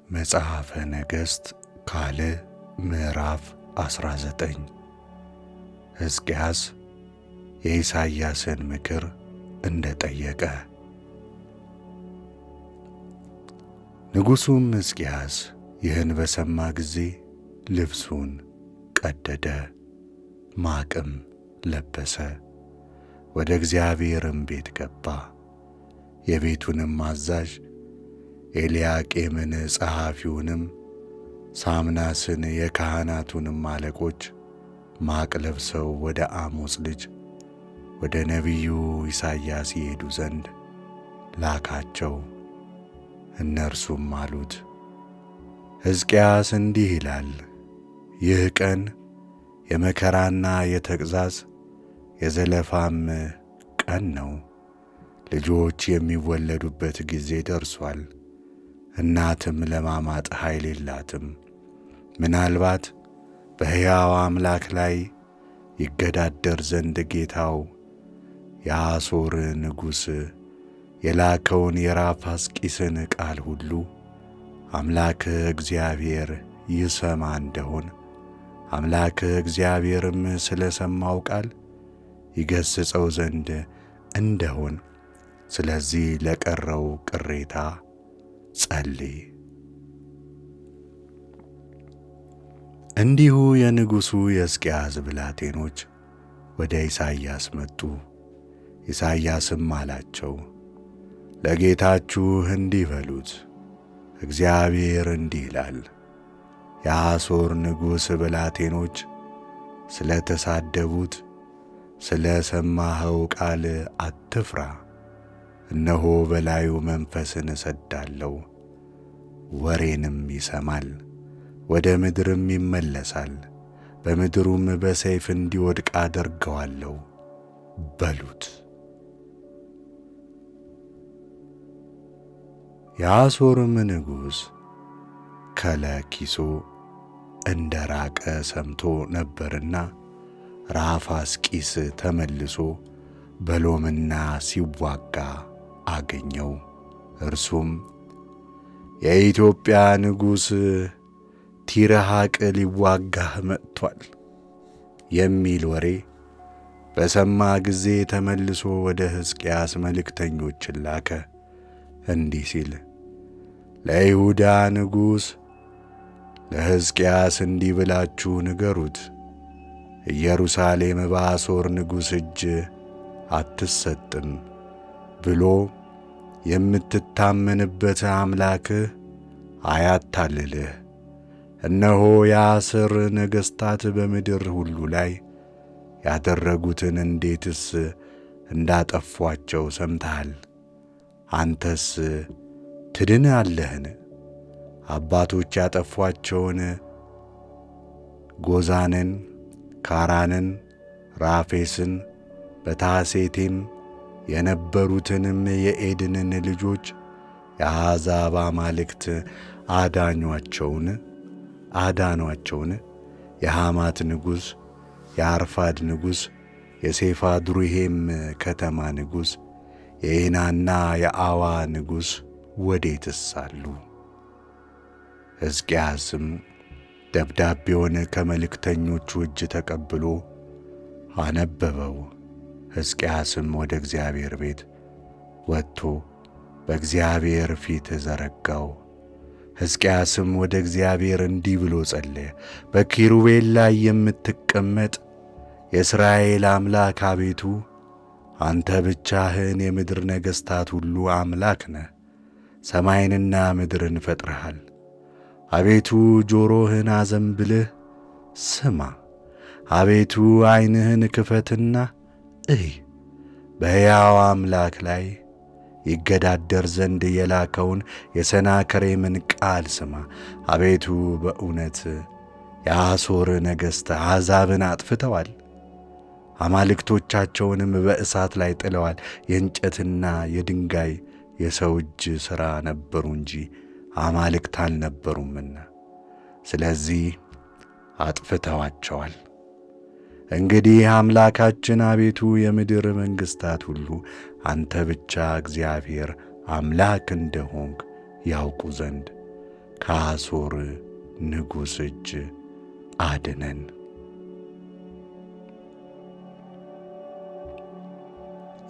መጽሐፈ ነገሥት ካልዕ ምዕራፍ 19 ሕዝቅያስ የኢሳይያስን ምክር እንደጠየቀ። ንጉሡም ሕዝቅያስ ይህን በሰማ ጊዜ ልብሱን ቀደደ፣ ማቅም ለበሰ፣ ወደ እግዚአብሔርም ቤት ገባ። የቤቱንም አዛዥ ኤልያቄምን ጸሐፊውንም ሳምናስን የካህናቱንም አለቆች ማቅ ለብሰው ወደ አሞጽ ልጅ ወደ ነቢዩ ኢሳይያስ ይሄዱ ዘንድ ላካቸው። እነርሱም አሉት፣ ሕዝቅያስ እንዲህ ይላል፣ ይህ ቀን የመከራና የተግሣጽ የዘለፋም ቀን ነው። ልጆች የሚወለዱበት ጊዜ ደርሷል። እናትም ለማማጥ ኃይል የላትም። ምናልባት በሕያው አምላክ ላይ ይገዳደር ዘንድ ጌታው የአሦር ንጉሥ የላከውን የራፋስቂስን ቃል ሁሉ አምላክህ እግዚአብሔር ይሰማ እንደሆን አምላክህ እግዚአብሔርም ስለ ሰማው ቃል ይገሥጸው ዘንድ እንደሆን ስለዚህ ለቀረው ቅሬታ ጸልይ። እንዲሁ የንጉሡ የሕዝቅያስ ብላቴኖች ወደ ኢሳይያስ መጡ። ኢሳይያስም አላቸው፣ ለጌታችሁ እንዲህ በሉት፣ እግዚአብሔር እንዲህ ይላል፣ የአሦር ንጉሥ ብላቴኖች ስለ ተሳደቡት ስለ ሰማኸው ቃል አትፍራ። እነሆ በላዩ መንፈስን እሰዳለሁ፣ ወሬንም ይሰማል፣ ወደ ምድርም ይመለሳል፣ በምድሩም በሰይፍ እንዲወድቅ አደርገዋለሁ በሉት። የአሦርም ንጉሥ ከለኪሶ እንደ ራቀ ሰምቶ ነበርና ራፋስቂስ ተመልሶ በሎምና ሲዋጋ አገኘው። እርሱም የኢትዮጵያ ንጉሥ ቲርሐቅ ሊዋጋህ መጥቶአል የሚል ወሬ በሰማ ጊዜ ተመልሶ ወደ ሕዝቅያስ መልእክተኞችን ላከ፣ እንዲህ ሲል፣ ለይሁዳ ንጉሥ ለሕዝቅያስ እንዲህ ብላችሁ ንገሩት፣ ኢየሩሳሌም በአሦር ንጉሥ እጅ አትሰጥም ብሎ የምትታመንበት አምላክህ አያታልልህ። እነሆ የአሦር ነገሥታት በምድር ሁሉ ላይ ያደረጉትን እንዴትስ እንዳጠፏቸው ሰምተሃል። አንተስ ትድናለህን? አባቶች ያጠፏቸውን ጎዛንን፣ ካራንን፣ ራፌስን በታሴቴም የነበሩትንም የኤድንን ልጆች የአሕዛብ አማልክት አዳኗቸውን? የሐማት ንጉሥ፣ የአርፋድ ንጉሥ፣ የሴፋድሩሄም ከተማ ንጉሥ፣ የዔናና የአዋ ንጉሥ ወዴትስ አሉ? ሕዝቅያስም ደብዳቤውን ከመልእክተኞቹ እጅ ተቀብሎ አነበበው። ሕዝቅያስም ወደ እግዚአብሔር ቤት ወጥቶ በእግዚአብሔር ፊት ዘረጋው። ሕዝቅያስም ወደ እግዚአብሔር እንዲህ ብሎ ጸለየ፣ በኪሩቤል ላይ የምትቀመጥ የእስራኤል አምላክ አቤቱ፣ አንተ ብቻህን የምድር ነገሥታት ሁሉ አምላክ ነህ። ሰማይንና ምድርን ፈጥረሃል። አቤቱ ጆሮህን አዘንብልህ ስማ። አቤቱ ዐይንህን ክፈትና እይ። በሕያው አምላክ ላይ ይገዳደር ዘንድ የላከውን የሰናክሬምን ቃል ስማ። አቤቱ በእውነት የአሦር ነገሥት አሕዛብን አጥፍተዋል፣ አማልክቶቻቸውንም በእሳት ላይ ጥለዋል። የእንጨትና የድንጋይ የሰው እጅ ሥራ ነበሩ እንጂ አማልክት አልነበሩምና፣ ስለዚህ አጥፍተዋቸዋል። እንግዲህ አምላካችን አቤቱ የምድር መንግሥታት ሁሉ አንተ ብቻ እግዚአብሔር አምላክ እንደሆንክ ያውቁ ዘንድ ከአሦር ንጉሥ እጅ አድነን።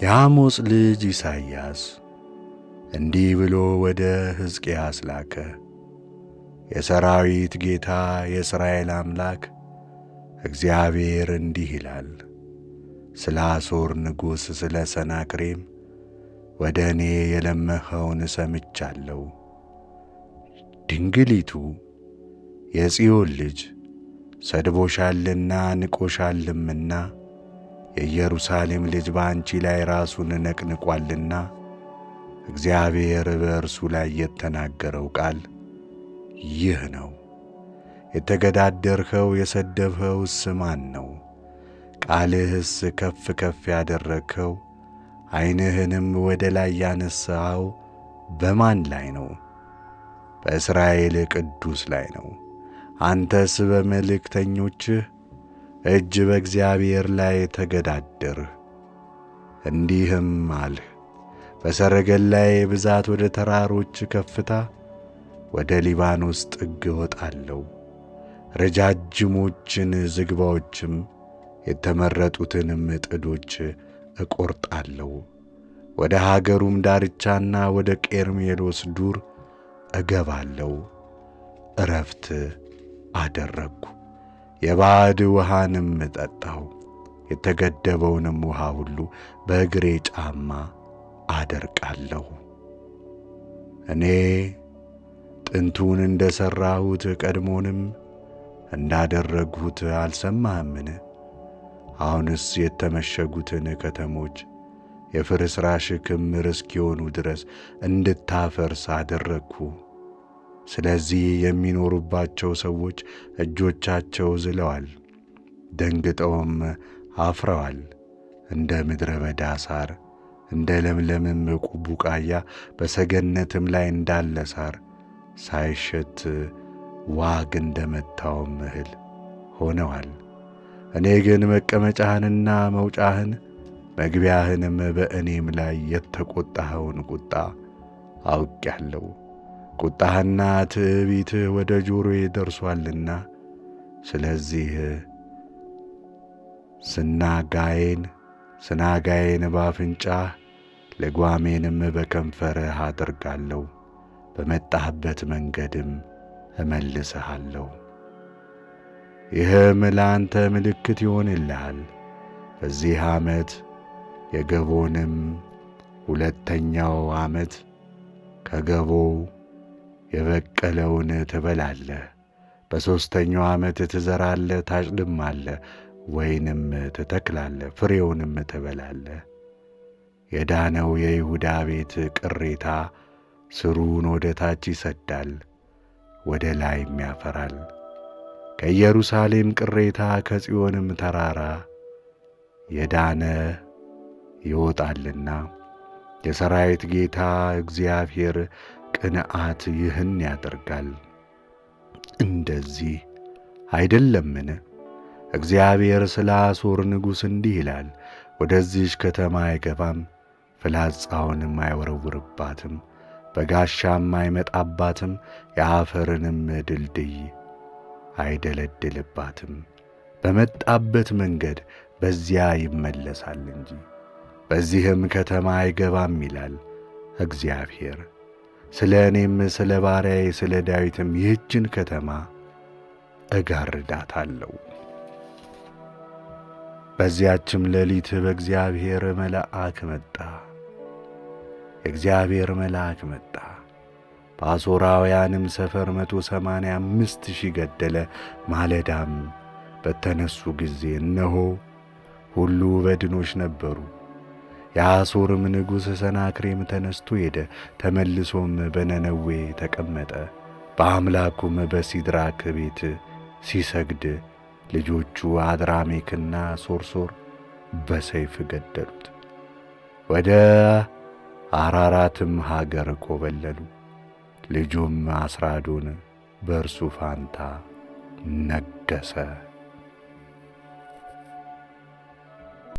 የአሞጽ ልጅ ኢሳይያስ እንዲህ ብሎ ወደ ሕዝቅያስ ላከ። የሰራዊት ጌታ የእስራኤል አምላክ እግዚአብሔር እንዲህ ይላል፣ ስለ አሦር ንጉሥ ስለ ሰናክሬም ወደ እኔ የለመኸውን ሰምቻለሁ። ድንግሊቱ የጽዮን ልጅ ሰድቦሻልና ንቆሻልምና የኢየሩሳሌም ልጅ በአንቺ ላይ ራሱን ነቅንቋልና እግዚአብሔር በእርሱ ላይ የተናገረው ቃል ይህ ነው። የተገዳደርኸው የሰደብኸውስ ማን ነው? ቃልህስ ከፍ ከፍ ያደረግኸው ዐይንህንም ወደ ላይ ያነሣኸው በማን ላይ ነው? በእስራኤል ቅዱስ ላይ ነው። አንተስ በመልእክተኞችህ እጅ በእግዚአብሔር ላይ ተገዳደርህ። እንዲህም አልህ፣ በሰረገላዬ ብዛት ወደ ተራሮች ከፍታ ወደ ሊባኖስ ጥግ እወጣለሁ። ረጃጅሞችን ዝግባዎችም የተመረጡትንም ጥዶች እቈርጣለሁ። ወደ ሀገሩም ዳርቻና ወደ ቄርሜሎስ ዱር እገባለሁ። ዕረፍት አደረግሁ፣ የባዕድ ውሃንም ጠጣሁ። የተገደበውንም ውሃ ሁሉ በእግሬ ጫማ አደርቃለሁ። እኔ ጥንቱን እንደ ሠራሁት ቀድሞንም እንዳደረግሁት አልሰማህምን? አሁንስ የተመሸጉትን ከተሞች የፍርስራሽ ክምር እስኪሆኑ ድረስ እንድታፈርስ አደረግሁ። ስለዚህ የሚኖሩባቸው ሰዎች እጆቻቸው ዝለዋል፣ ደንግጠውም አፍረዋል። እንደ ምድረ በዳ ሣር እንደ ለምለምም ቡቃያ በሰገነትም ላይ እንዳለ ሣር ሳይሸት ዋግ እንደ መታውም እህል ሆነዋል። እኔ ግን መቀመጫህንና መውጫህን መግቢያህንም በእኔም ላይ የተቈጣኸውን ቁጣ አውቄአለሁ። ቁጣህና ትዕቢትህ ወደ ጆሮዬ ደርሶአልና ስለዚህ ስናጋዬን በአፍንጫህ ልጓሜንም በከንፈርህ አደርጋለሁ። በመጣህበት መንገድም እመልስሃለሁ። ይህም ለአንተ ምልክት ይሆንልሃል። በዚህ ዓመት የገቦንም 2ኛው ዓመት ከገቦው የበቀለውን ትበላለህ። በ3ኛው ዓመት ትዘራለህ፣ ታጭድማለህ፣ ወይንም ትተክላለህ፣ ፍሬውንም ትበላለህ። የዳነው የይሁዳ ቤት ቅሬታ ሥሩን ወደ ታች ይሰዳል፣ ወደ ላይም ያፈራል። ከኢየሩሳሌም ቅሬታ ከጽዮንም ተራራ የዳነ ይወጣልና የሠራዊት ጌታ እግዚአብሔር ቅንዓት ይህን ያደርጋል። እንደዚህ አይደለምን? እግዚአብሔር ስለ አሦር ንጉሥ እንዲህ ይላል፣ ወደዚህች ከተማ አይገባም፣ ፍላጻውንም አይወረውርባትም፣ በጋሻም አይመጣባትም፣ የአፈርንም ድልድይ አይደለድልባትም። በመጣበት መንገድ በዚያ ይመለሳል እንጂ በዚህም ከተማ አይገባም ይላል እግዚአብሔር። ስለ እኔም ስለ ባሪያዬ ስለ ዳዊትም ይህችን ከተማ እጋርዳታለሁ። በዚያችም ሌሊት የእግዚአብሔር መልአክ መጣ፣ በአሦራውያንም ሰፈር 185,000 ገደለ። ማለዳም በተነሱ ጊዜ እነሆ ሁሉ በድኖች ነበሩ። የአሦርም ንጉሥ ሰናክሬም ተነስቶ ሄደ፣ ተመልሶም በነነዌ ተቀመጠ። በአምላኩም በሲድራክ ቤት ሲሰግድ ልጆቹ አድራሜክና ሶርሶር በሰይፍ ገደሉት። ወደ አራራትም ሀገር ኮበለሉ። ልጁም አስራዶን በእርሱ ፋንታ ነገሠ።